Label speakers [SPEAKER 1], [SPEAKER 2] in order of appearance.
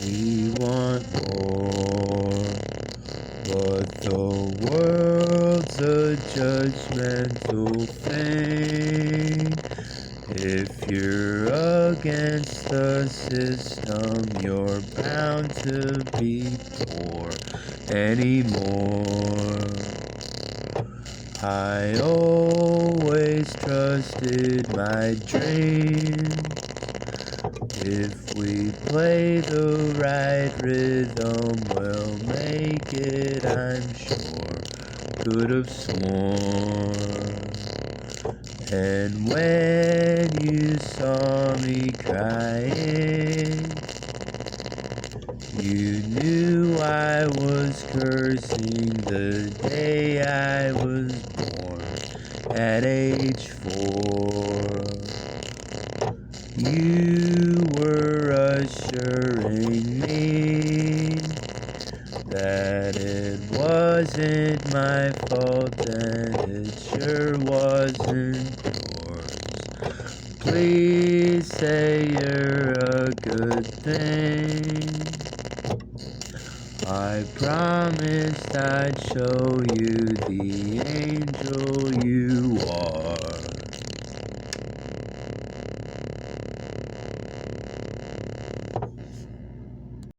[SPEAKER 1] We want more, but the world's a judgmental thing. If you're against the system, you're bound to be poor anymore. I always trusted my dream. If we play the right rhythm, we'll make it, I'm sure. Could have sworn. And when you saw me crying, you knew I was cursing the day I was born at age 4. You were assuring me that it wasn't my fault and it sure wasn't yours. Please say you're a good thing. I promised I'd show you the